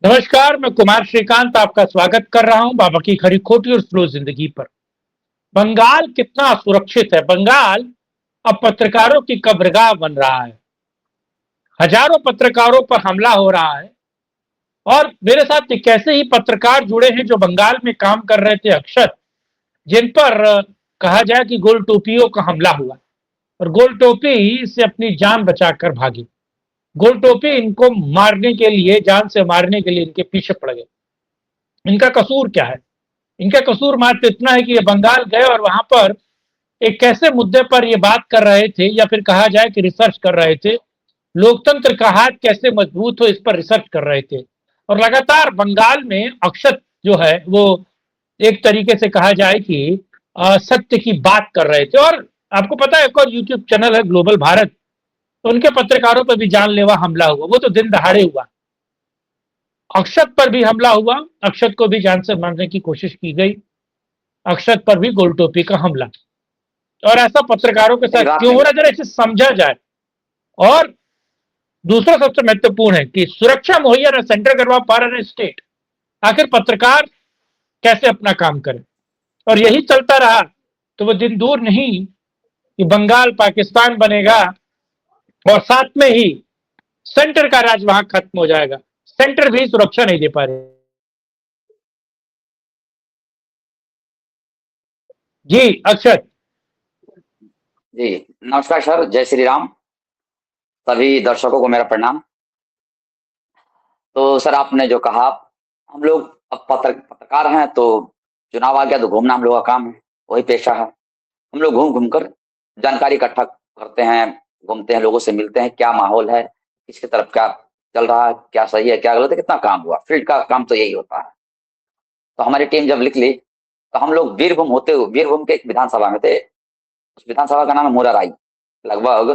नमस्कार, मैं कुमार श्रीकांत आपका स्वागत कर रहा हूं बाबा की खरी खोटी और स्लो जिंदगी पर। बंगाल कितना सुरक्षित है? बंगाल अब पत्रकारों की कब्रगाह बन रहा है। हजारों पत्रकारों पर हमला हो रहा है और मेरे साथ एक ऐसे ही पत्रकार जुड़े हैं जो बंगाल में काम कर रहे थे, अक्षत, जिन पर कहा जाए कि गोल टोपियों का हमला हुआ और गोल टोपी से अपनी जान बचाकर भागी। गोल टोपी इनको मारने के लिए, जान से मारने के लिए इनके पीछे पड़ गए। इनका कसूर क्या है? इनका कसूर मात्र इतना है कि ये बंगाल गए और वहां पर एक ऐसे मुद्दे पर ये बात कर रहे थे, या फिर कहा जाए कि रिसर्च कर रहे थे। लोकतंत्र का हाथ कैसे मजबूत हो, इस पर रिसर्च कर रहे थे। और लगातार बंगाल में अक्षत जो है वो एक तरीके से कहा जाए कि सत्य की बात कर रहे थे। और आपको पता है, एक और यूट्यूब चैनल है ग्लोबल भारत, तो उनके पत्रकारों पर भी जानलेवा हमला हुआ। वो तो दिन दहाड़े हुआ। अक्षत पर भी हमला हुआ, अक्षत को भी जान से मारने की कोशिश की गई। अक्षत पर भी गोल टोपी का हमला। और ऐसा पत्रकारों के नहीं, साथ रात क्यों में हो रहा है, जरा इसे समझा जाए। और दूसरा सबसे महत्वपूर्ण है कि सुरक्षा मुहैया न सेंटर करवा पा रहा है स्टेट। आखिर पत्रकार कैसे अपना काम करे? और यही चलता रहा तो वो दिन दूर नहीं कि बंगाल पाकिस्तान बनेगा और साथ में ही सेंटर का राज वहां खत्म हो जाएगा। सेंटर भी सुरक्षा नहीं दे पा रहे। जी अक्षत। जी, नमस्कार सर, जय श्री राम। सभी दर्शकों को मेरा प्रणाम। तो सर, आपने जो कहा, हम लोग अब पत्रकार हैं, तो चुनाव आ गया तो घूमना हम लोग का काम है, वही पेशा है। हम लोग घूम घूम कर जानकारी इकट्ठा करते हैं, घूमते हैं, लोगों से मिलते हैं, क्या माहौल है, किसकी तरफ क्या चल रहा है, क्या सही है, क्या गलत है, कितना काम हुआ। फील्ड का काम तो यही होता है। तो हमारी टीम जब निकली तो हम लोग वीरभूम के एक विधानसभा में थे। उस विधानसभा का नाम है मुराराई। लगभग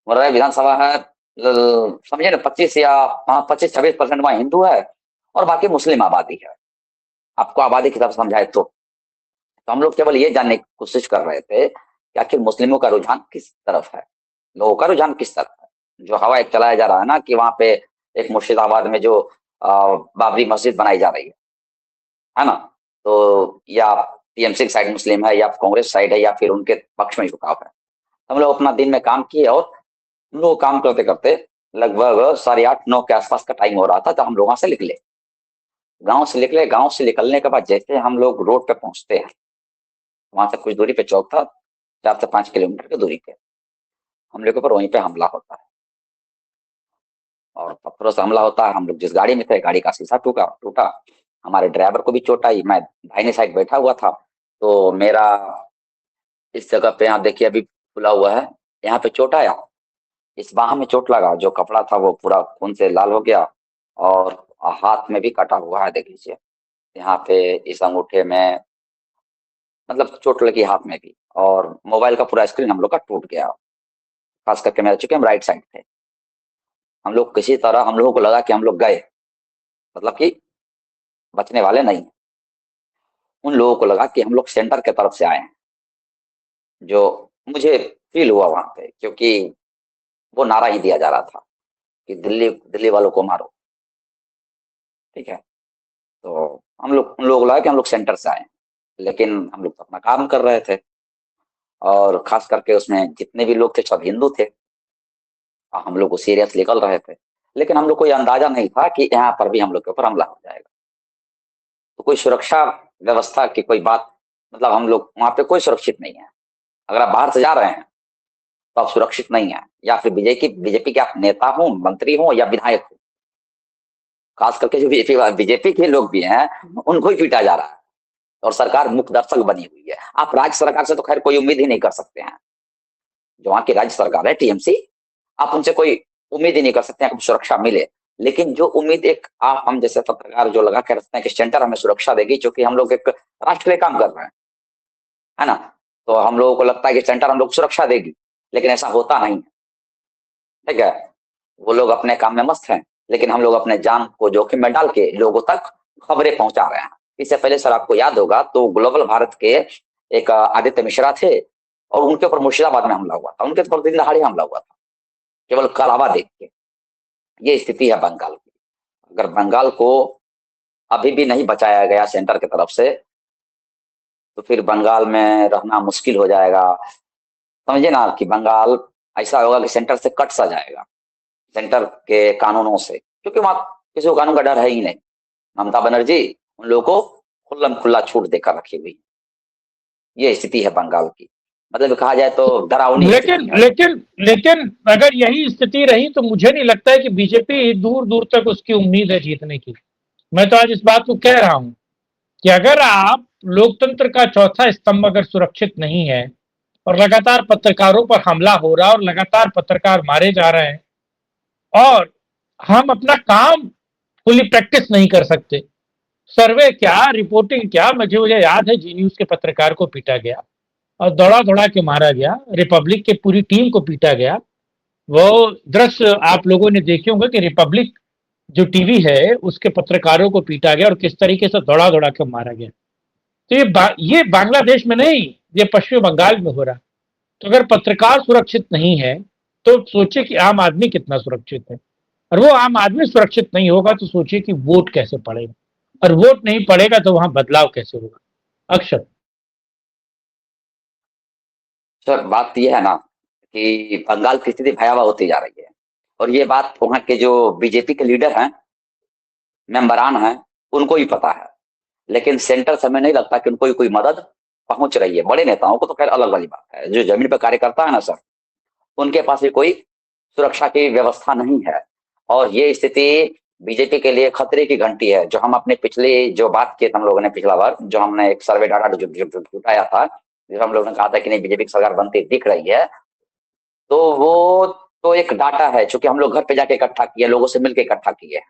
मुरादाई विधानसभा है, समझिए ना, 25 या 25-26% वहाँ हिंदू है और बाकी मुस्लिम आबादी है। आपको आबादी की तरफ समझाए तो हम लोग केवल ये जानने की कोशिश कर रहे थे कि आखिर मुस्लिमों का रुझान किस तरफ है, लोगों का रुझान किस तरफ है। जो हवा एक चलाया जा रहा है ना कि वहां पे एक मुर्शिदाबाद में जो बाबरी मस्जिद बनाई जा रही है ना, तो या टीएमसी की साइड मुस्लिम है या कांग्रेस साइड है या फिर उनके पक्ष में झुकाव है। हम लोग अपना दिन में काम किए और हम लोग काम करते करते लगभग 8:30-9 के आसपास का टाइम हो रहा था, तो हम लोग वहां से निकले। गांव से निकलने के बाद जैसे हम लोग रोड पे पहुंचते हैं, वहां से कुछ दूरी पे चौक था, 4 से 5 किलोमीटर की दूरी पे। हम लोग के ऊपर वहीं पे हमला होता है और पत्थरों से हमला होता है। हम लोग जिस गाड़ी में थे, गाड़ी का शीशा टूटा टूटा। हमारे ड्राइवर को भी चोट आई। मैं दाहिने साइड बैठा हुआ था, तो मेरा इस जगह पे, यहाँ देखिए अभी खुला हुआ है, यहाँ पे चोट आया। इस बाह में चोट लगा, जो कपड़ा था वो पूरा खून से लाल हो गया। और हाथ में भी कटा हुआ है, देख लीजिए यहाँ पे, इस अंगूठे में, मतलब चोट लगी हाथ में भी। और मोबाइल का पूरा स्क्रीन हम लोग का टूट गया, खास करके मेरा, चूंकि हम राइट साइड थे। हम लोग किसी तरह, हम लोगों को लगा कि हम लोग गए, मतलब कि बचने वाले नहीं। उन लोगों को लगा कि हम लोग सेंटर के तरफ से आए हैं, जो मुझे फील हुआ वहां पे, क्योंकि वो नारा ही दिया जा रहा था कि दिल्ली दिल्ली वालों को मारो। ठीक है, तो हम लोग, उन लोगों को लगा कि हम लोग सेंटर से आए हैं, लेकिन हम लोग तो अपना काम कर रहे थे। और खास करके उसमें जितने भी लोग थे सब हिंदू थे। हम लोग को सीरियस निकल रहे थे, लेकिन हम लोग को ये अंदाजा नहीं था कि यहाँ पर भी हम लोग के ऊपर हमला हो जाएगा। तो कोई सुरक्षा व्यवस्था की कोई बात, मतलब हम लोग वहां पे कोई सुरक्षित नहीं है। अगर आप बाहर से जा रहे हैं तो आप सुरक्षित नहीं है, या फिर बीजेपी के आप नेता हो, मंत्री हो या विधायक हो। खास करके जो बीजेपी के लोग भी हैं, उनको ही पीटा जा रहा है और सरकार मुख दर्शक बनी हुई है। आप राज्य सरकार से तो खैर कोई उम्मीद ही नहीं कर सकते हैं। जो वहां की राज्य सरकार है, टीएमसी, आप उनसे कोई उम्मीद ही नहीं कर सकते हैं कि सुरक्षा मिले। लेकिन जो उम्मीद एक आप हम जैसे पत्रकार जो लगा के रखते हैं कि सेंटर हमें सुरक्षा देगी, क्योंकि हम लोग एक राष्ट्र के लिए काम कर रहे हैं, है ना, तो हम लोगों को लगता है कि सेंटर हम लोग सुरक्षा देगी, लेकिन ऐसा होता नहीं है। ठीक है, वो लोग अपने काम में मस्त हैं, लेकिन हम लोग अपने जान को जोखिम में डाल के लोगों तक खबरें पहुंचा रहे हैं। इससे पहले सर, आपको याद होगा तो ग्लोबल भारत के एक आदित्य मिश्रा थे, और उनके ऊपर मुर्शिदाबाद में हमला हुआ था। उनके ऊपर दिन दहाड़े हमला हुआ था, केवल कलावा देख के। ये स्थिति है बंगाल की। अगर बंगाल को अभी भी नहीं बचाया गया सेंटर की तरफ से, तो फिर बंगाल में रहना मुश्किल हो जाएगा। समझे ना कि बंगाल ऐसा होगा कि सेंटर से कट सा जाएगा, सेंटर के कानूनों से, क्योंकि वहां किसी को कानून का डर है ही नहीं। ममता बनर्जी उन लोगों को खुल्लम खुल्ला छूट देकर रखी हुई, ये स्थिति है बंगाल की। मतलब कहा जाए तो डरावनी लेकिन स्थिति है। लेकिन लेकिन अगर यही स्थिति रही तो मुझे नहीं लगता है कि बीजेपी दूर दूर तक उसकी उम्मीद है जीतने की। मैं तो आज इस बात को कह रहा हूं कि अगर आप लोकतंत्र का चौथा स्तंभ अगर सुरक्षित नहीं है और लगातार पत्रकारों पर हमला हो रहा है और लगातार पत्रकार मारे जा रहे हैं और हम अपना काम फुली प्रैक्टिस नहीं कर सकते, सर्वे क्या, रिपोर्टिंग क्या, मुझे याद है जी न्यूज के पत्रकार को पीटा गया और दौड़ा दौड़ा के मारा गया, रिपब्लिक की पूरी टीम को पीटा गया। वो दृश्य आप लोगों ने देखे होंगे कि रिपब्लिक जो टीवी है उसके पत्रकारों को पीटा गया और किस तरीके से दौड़ा दौड़ा के मारा गया। तो ये बांग्लादेश में नहीं, ये पश्चिम बंगाल में हो रहा। तो अगर पत्रकार सुरक्षित नहीं है तो सोचिए कि आम आदमी कितना सुरक्षित है, और वो आम आदमी सुरक्षित नहीं होगा तो सोचिए कि वोट कैसे पड़ेगा, और वोट नहीं पड़ेगा तो वहां बदलाव कैसे होगा। अक्षर सर बात यह है ना कि बंगाल की स्थिति भयावह होती जा रही है, और ये बात वहां के जो बीजेपी के लीडर हैं, मेंबरान हैं, उनको ही पता है। लेकिन सेंटर से हमें नहीं लगता कि उनको कोई मदद पहुंच रही है। बड़े नेताओं को तो खैर अलग वाली बात है, जो जमीन पर कार्यकर्ता है ना सर, उनके पास भी कोई सुरक्षा की व्यवस्था नहीं है। और ये स्थिति बीजेपी के लिए खतरे की घंटी है। जो हम अपने पिछले जो बात किए थे हम लोगों ने पिछला बार, जो हमने एक सर्वे डाटा जुटाया था, जिस हम लोगों ने कहा था कि नहीं बीजेपी की सरकार बनती दिख रही है, तो वो तो एक डाटा है, चूंकि हम लोग घर पे जाके इकट्ठा किए, लोगों से मिलकर इकट्ठा किए।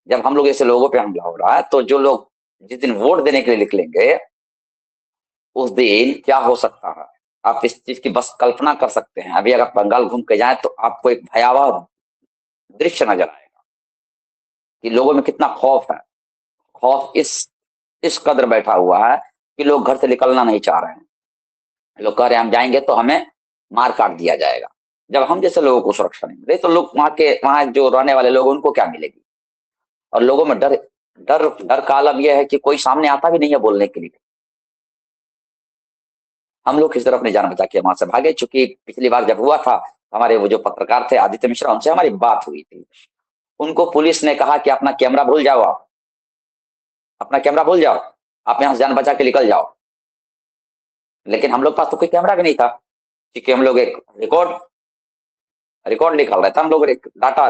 जब हम लोग ऐसे लोगों पे हमला हो रहा है, तो जो लोग जिस दिन वोट देने के लिए निकलेंगे, उस दिन क्या हो सकता है आप इस चीज की बस कल्पना कर सकते हैं। अभी अगर बंगाल घूम के जाए तो आपको एक भयावह दृश्य नजर आएगा कि लोगों में कितना खौफ है। खौफ इस कदर बैठा हुआ है कि लोग घर से निकलना नहीं चाह रहे हैं। लोग कह रहे हैं हम जाएंगे तो हमें मार काट दिया जाएगा। जब हम जैसे लोगों को सुरक्षा नहीं मिले तो लोग वहां जो रहने वाले लोग उनको क्या मिलेगी। और लोगों में डर डर डर का आलम यह है कि कोई सामने आता भी नहीं है बोलने के लिए। हम लोग किस तरह अपनी जान बचा के वहां से भागे। चूंकि पिछली बार जब हुआ था, हमारे वो जो पत्रकार थे आदित्य मिश्रा, उनसे हमारी बात हुई थी। उनको पुलिस ने कहा कि अपना कैमरा भूल जाओ, आप अपना कैमरा भूल जाओ, आप यहाँ से जान बचा के निकल जाओ। लेकिन हम लोग पास तो कोई कैमरा भी नहीं था, क्योंकि हम लोग एक रिकॉर्ड रिकॉर्ड निकाल रहे थे, हम लोग एक डाटा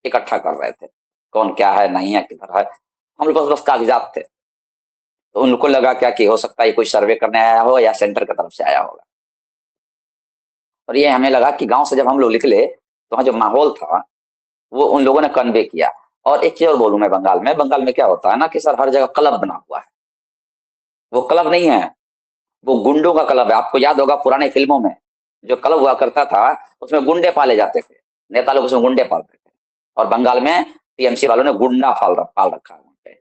इकट्ठा कर रहे थे, कौन क्या है नहीं है किधर है। हम लोग पास बस कागजात थे। तो उनको लगा क्या कि हो सकता है कोई सर्वे करने आया हो या सेंटर की तरफ से आया होगा। और ये हमें लगा कि गांव से जब हम लोग निकले तो वहाँ जो माहौल था वो उन लोगों ने कन्वे किया। और एक चीज और बोलूं मैं, बंगाल में क्या होता है ना कि सर हर जगह क्लब बना हुआ है। वो क्लब नहीं है, वो गुंडों का क्लब है। आपको याद होगा पुरानी फिल्मों में जो क्लब हुआ करता था, उसमें गुंडे पाले जाते थे, नेता लोग उसमें गुंडे पालते थे। और बंगाल में टीएमसी वालों ने गुंडा पाल रखा है वहाँ पे।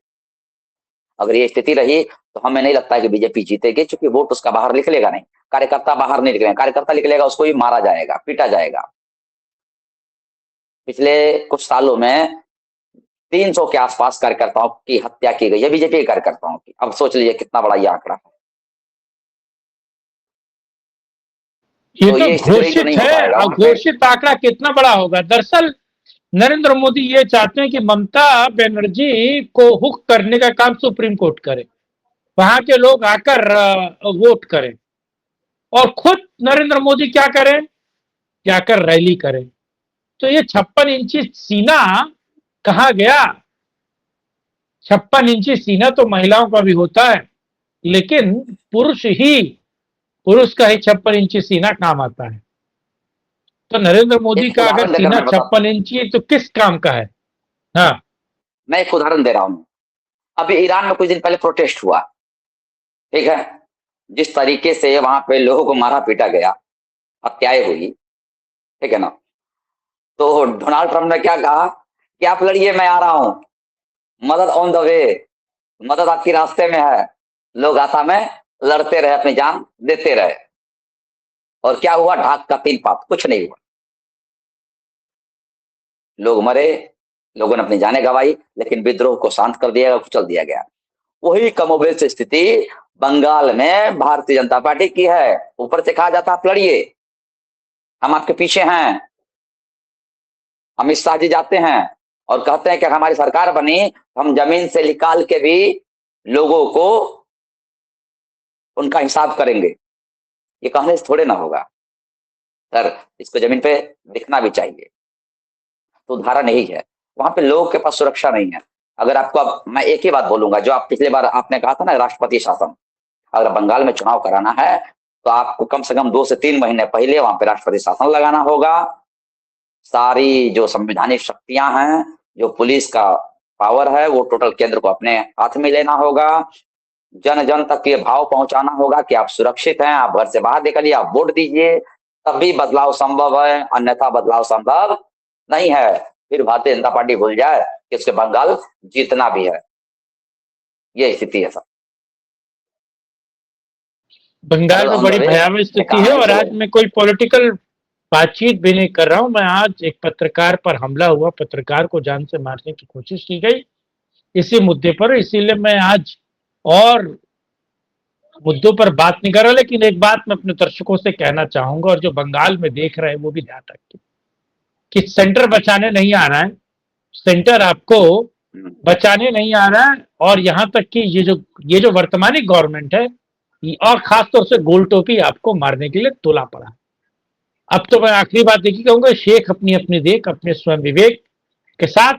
अगर ये स्थिति रही तो हमें नहीं लगता है कि बीजेपी जीतेगी, क्योंकि वोट उसका बाहर निकलेगा नहीं। कार्यकर्ता बाहर नहीं निकलेगा, कार्यकर्ता निकलेगा उसको भी मारा जाएगा, पीटा जाएगा। पिछले कुछ सालों में 300 के आसपास कार्यकर्ताओं की हत्या की गई है, बीजेपी के कार्यकर्ताओं की। अब सोच लीजिए कितना बड़ा ये आंकड़ा है। ये तो तो ये स्थिति रही तो घोषित नहीं हो है, पाएगा और वहां पे। घोषित आंकड़ा कितना बड़ा होगा। दरअसल नरेंद्र मोदी ये चाहते हैं कि ममता बनर्जी को हुक करने का काम सुप्रीम कोर्ट करे, वहां के लोग आकर वोट करें, और खुद नरेंद्र मोदी क्या करें, जाकर रैली करें। तो ये 56 इंची सीना कहा गया। 56 इंची सीना तो महिलाओं का भी होता है, लेकिन पुरुष का ही 56 इंची सीना काम आता है। तो नरेंद्र मोदी एक का अगर उदाहरण देकर सीना मैं बता 56 इंची है तो किस काम का है। हाँ, मैं एक उदाहरण दे रहा हूं। अभी ईरान में कुछ दिन पहले प्रोटेस्ट हुआ, ठीक है। जिस तरीके से वहां पे लोगों को मारा पीटा गया, हत्याएं हुई, ठीक है ना। तो डोनाल्ड ट्रंप ने क्या कहा कि आप लड़िए मैं आ रहा हूं, मदद ऑन द वे, मदद आपके रास्ते में है। लोग आशा में लड़ते रहे, अपनी जान देते रहे। और क्या हुआ, ढाक का 3 पात, कुछ नहीं हुआ। लोग मरे, लोगों ने अपनी जानें गंवाई, लेकिन विद्रोह को शांत कर दिया, कुचल दिया गया। वही कमोबेश स्थिति बंगाल में भारतीय जनता पार्टी की है। ऊपर से कहा जाता आप लड़िए, हम आपके पीछे हैं। अमित शाह जी जाते हैं और कहते हैं कि हमारी सरकार बनी, हम जमीन से निकाल के भी लोगों को उनका हिसाब करेंगे। ये कहने से थोड़े ना होगा सर, इसको जमीन पे दिखना भी चाहिए। तो उदाहरण यही है, वहां पे लोगों के पास सुरक्षा नहीं है। अगर आपको, अब मैं एक ही बात बोलूंगा, जो आप पिछले बार आपने कहा था ना, राष्ट्रपति शासन, अगर बंगाल में चुनाव कराना है तो आपको कम से कम 2 से 3 महीने पहले वहां पे राष्ट्रपति शासन लगाना होगा। सारी जो संवैधानिक शक्तियां हैं, जो पुलिस का पावर है, वो टोटल केंद्र को अपने हाथ में लेना होगा। जन जन तक ये भाव पहुंचाना होगा कि आप सुरक्षित हैं, आप घर से बाहर निकलिए, आप वोट दीजिए, तभी बदलाव संभव है, अन्यथा बदलाव संभव नहीं है। फिर भारतीय जनता पार्टी भूल जाए कि उसके बंगाल जीतना भी है। ये स्थिति है सर। बंगाल में बड़ी भयावह स्थिति है। और आज मैं कोई पॉलिटिकल बातचीत भी नहीं कर रहा हूं। मैं आज एक पत्रकार पर हमला हुआ, पत्रकार को जान से मारने की कोशिश की गई इसी मुद्दे पर, इसीलिए मैं आज और मुद्दों पर बात नहीं कर रहा। लेकिन एक बात मैं अपने दर्शकों से कहना चाहूंगा, और जो बंगाल में देख रहे हैं वो भी ध्यान रखें कि सेंटर बचाने नहीं आ रहा है, सेंटर आपको बचाने नहीं आ रहा है। और यहां तक कि ये जो वर्तमानी गवर्नमेंट है, और खासतौर से गोल टोपी आपको मारने के लिए तोला पड़ा। अब तो मैं आखिरी बात देखिए कहूंगा, शेख अपनी अपनी देख, अपने स्वयं विवेक के साथ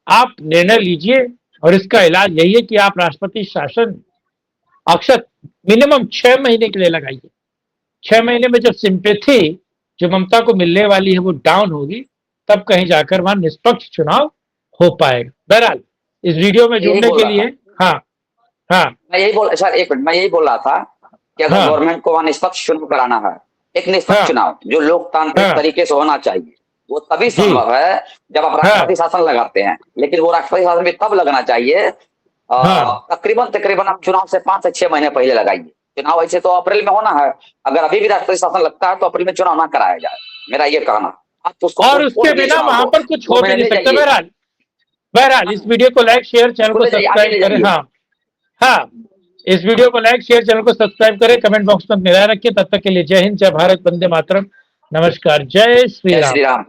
आप निर्णय लीजिए। और इसका इलाज यही है कि आप राष्ट्रपति शासन अक्षर मिनिमम 6 महीने के लिए लगाइए। 6 महीने में जब सिंपैथी जो ममता को मिलने वाली है वो डाउन होगी, तब कहीं जाकर वहां निष्पक्ष चुनाव हो पाएगा। बहरहाल इस वीडियो में जुड़ने के लिए, हाँ मैं यही बोल सर, एक मिनट, मैं यही बोल रहा था कि अगर गवर्नमेंट को वहां निष्पक्ष चुनाव कराना है, एक निष्पक्ष चुनाव जो लोकतांत्रिक तरीके से होना चाहिए, वो तभी संभव है जब आप राष्ट्रपति शासन लगाते हैं। लेकिन वो राष्ट्रपति शासन भी तब लगना चाहिए तकरीबन आप चुनाव से 5 से 6 महीने पहले लगाइए। चुनाव ऐसे तो अप्रैल में होना है, अगर अभी भी राष्ट्रपति शासन लगता है तो अप्रैल में चुनाव ना कराया जाए, मेरा ये कहना। आप उसको और उसके बिना वहां पर कुछ हो भी नहीं सकता। बहरहाल इस वीडियो को लाइक शेयर चैनल को सब्सक्राइब करें। हाँ, इस वीडियो को लाइक शेयर चैनल को सब्सक्राइब करें, कमेंट बॉक्स में अपनी राय रखिए। तब तक के लिए जय हिंद, जय भारत, वंदे मातरम, नमस्कार, जय श्री राम।